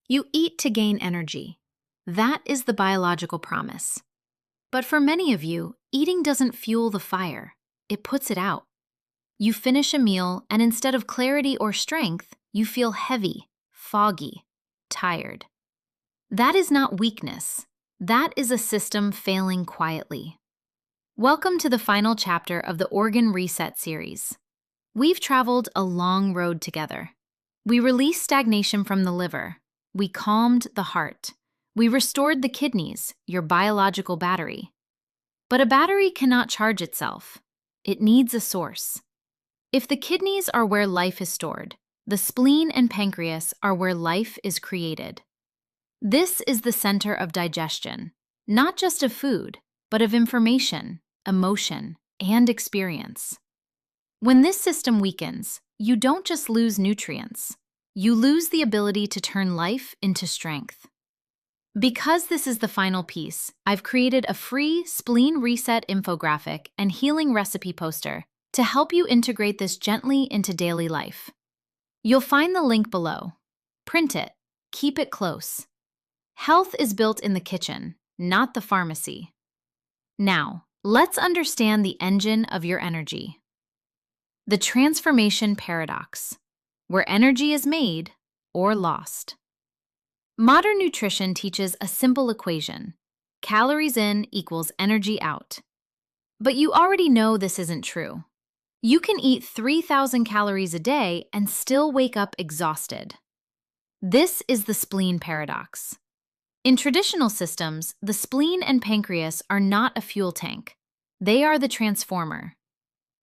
You eat to gain energy. That is the biological promise. But for many of you, eating doesn't fuel the fire, it puts it out. You finish a meal, and instead of clarity or strength, you feel heavy, foggy, tired. That is not weakness. That is a system failing quietly. Welcome to the final chapter of the Organ Reset series. We've traveled a long road together. We released stagnation from the liver. We calmed the heart. We restored the kidneys, your biological battery. But a battery cannot charge itself. It needs a source. If the kidneys are where life is stored, the spleen and pancreas are where life is created. This is the center of digestion, not just of food, but of information, emotion, and experience. When this system weakens, you don't just lose nutrients, you lose the ability to turn life into strength. Because this is the final piece, I've created a free spleen reset infographic and healing recipe poster to help you integrate this gently into daily life. You'll find the link below. Print it, keep it close. Health is built in the kitchen, not the pharmacy. Now, let's understand the engine of your energy. The transformation paradox, where energy is made or lost. Modern nutrition teaches a simple equation: calories in equals energy out. But you already know this isn't true. You can eat 3,000 calories a day and still wake up exhausted. This is the spleen paradox. In traditional systems, the spleen and pancreas are not a fuel tank. They are the transformer.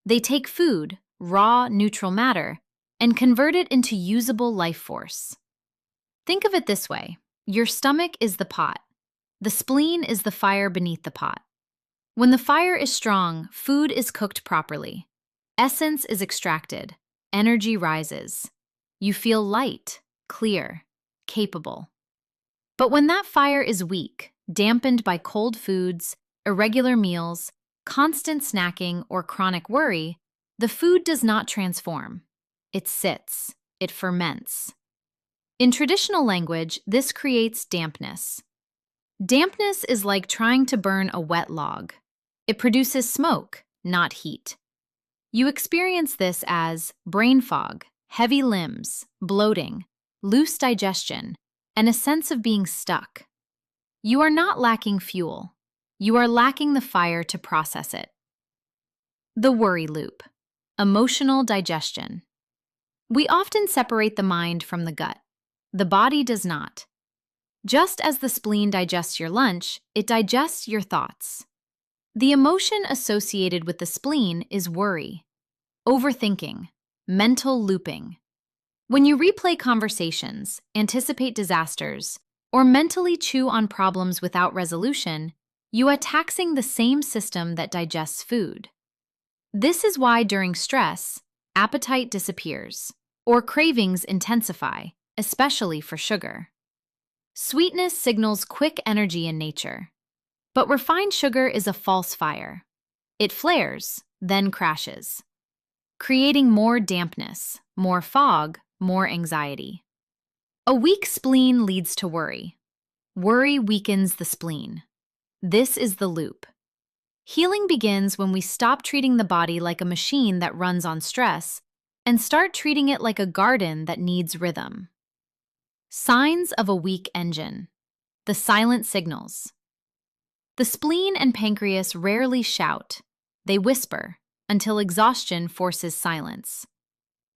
They take food, raw, neutral matter, and convert it into usable life force. Think of it this way. Your stomach is the pot. The spleen is the fire beneath the pot. When the fire is strong, food is cooked properly. Essence is extracted. Energy rises. You feel light, clear, capable. But when that fire is weak, dampened by cold foods, irregular meals, constant snacking, or chronic worry, the food does not transform. It sits. It ferments. In traditional language, this creates dampness. Dampness is like trying to burn a wet log. It produces smoke, not heat. You experience this as brain fog, heavy limbs, bloating, loose digestion, and a sense of being stuck. You are not lacking fuel. You are lacking the fire to process it. The worry loop. Emotional digestion. We often separate the mind from the gut. The body does not. Just as the spleen digests your lunch, it digests your thoughts. The emotion associated with the spleen is worry, overthinking, mental looping. When you replay conversations, anticipate disasters, or mentally chew on problems without resolution, you are taxing the same system that digests food. This is why during stress, appetite disappears, or cravings intensify, especially for sugar. Sweetness signals quick energy in nature, but refined sugar is a false fire. It flares, then crashes, creating more dampness, more fog, more anxiety. A weak spleen leads to worry. Worry weakens the spleen. This is the loop. Healing begins when we stop treating the body like a machine that runs on stress and start treating it like a garden that needs rhythm. Signs of a weak engine. The silent signals. The spleen and pancreas rarely shout. They whisper until exhaustion forces silence.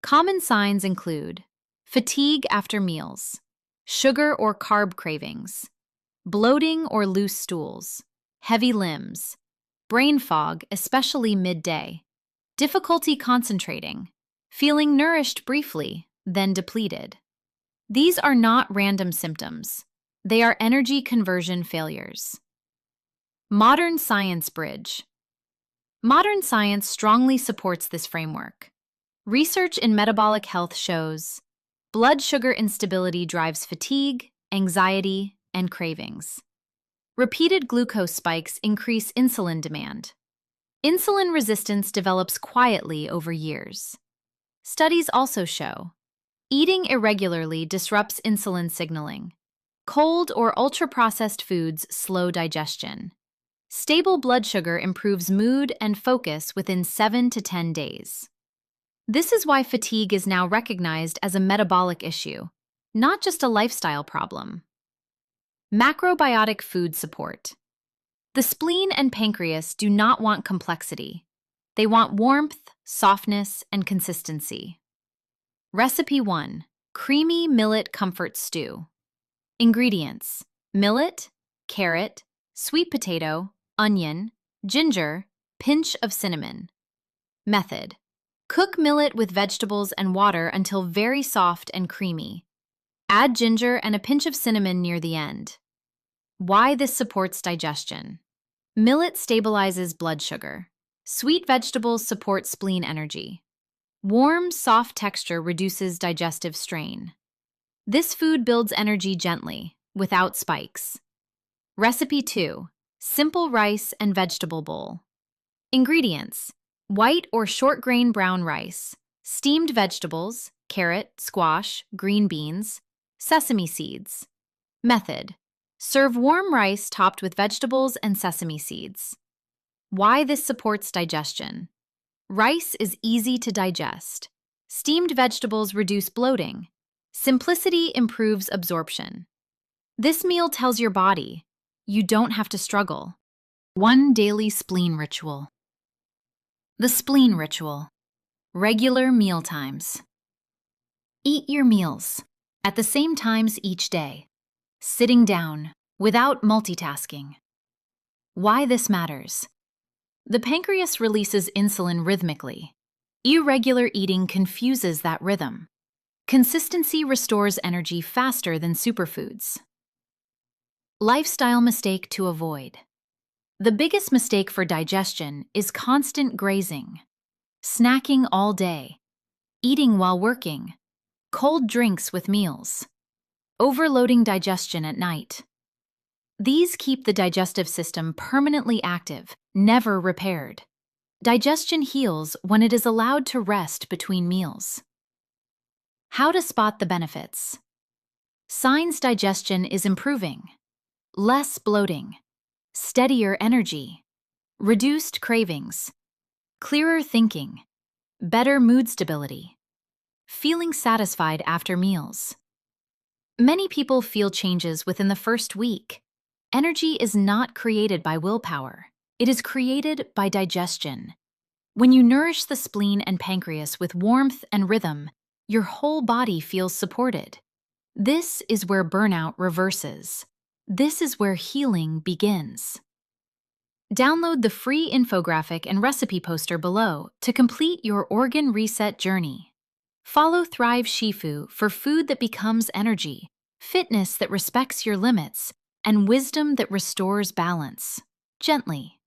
Common signs include fatigue after meals, sugar or carb cravings, bloating or loose stools, heavy limbs, brain fog, especially midday, difficulty concentrating, feeling nourished briefly, then depleted. These are not random symptoms. They are energy conversion failures. Modern science bridge. Modern science strongly supports this framework. Research in metabolic health shows blood sugar instability drives fatigue, anxiety, and cravings. Repeated glucose spikes increase insulin demand. Insulin resistance develops quietly over years. Studies also show Eating irregularly disrupts insulin signaling. Cold or ultra-processed foods slow digestion. Stable blood sugar improves mood and focus within 7 to 10 days. This is why fatigue is now recognized as a metabolic issue, not just a lifestyle problem. Macrobiotic food support. The spleen and pancreas do not want complexity. They want warmth, softness, and consistency. Recipe 1. Creamy millet comfort stew. Ingredients: millet, carrot, sweet potato, onion, ginger, pinch of cinnamon. Method: cook millet with vegetables and water until very soft and creamy. Add ginger and a pinch of cinnamon near the end. Why this supports digestion. Millet stabilizes blood sugar. Sweet vegetables support spleen energy. Warm, soft texture reduces digestive strain. This food builds energy gently, without spikes. Recipe 2. Simple rice and vegetable bowl. Ingredients: white or short grain brown rice, steamed vegetables, carrot, squash, green beans, sesame seeds. Method: serve warm rice topped with vegetables and sesame seeds. Why this supports digestion. Rice is easy to digest. Steamed vegetables reduce bloating. Simplicity improves absorption. This meal tells your body, you don't have to struggle. 1 daily spleen ritual. The spleen ritual. Regular meal times. Eat your meals at the same times each day, sitting down without multitasking. Why this matters. The pancreas releases insulin rhythmically. Irregular eating confuses that rhythm. Consistency restores energy faster than superfoods. Lifestyle mistake to avoid. The biggest mistake for digestion is constant grazing, snacking all day, eating while working, cold drinks with meals, overloading digestion at night. These keep the digestive system permanently active, never repaired. Digestion heals when it is allowed to rest between meals. How to spot the benefits. Signs digestion is improving. Less bloating. Steadier energy. Reduced cravings. Clearer thinking. Better mood stability. Feeling satisfied after meals. Many people feel changes within the first week. Energy is not created by willpower. It is created by digestion. When you nourish the spleen and pancreas with warmth and rhythm, your whole body feels supported. This is where burnout reverses. This is where healing begins. Download the free infographic and recipe poster below to complete your organ reset journey. Follow Thrive Shifu for food that becomes energy, fitness that respects your limits, and wisdom that restores balance. Gently.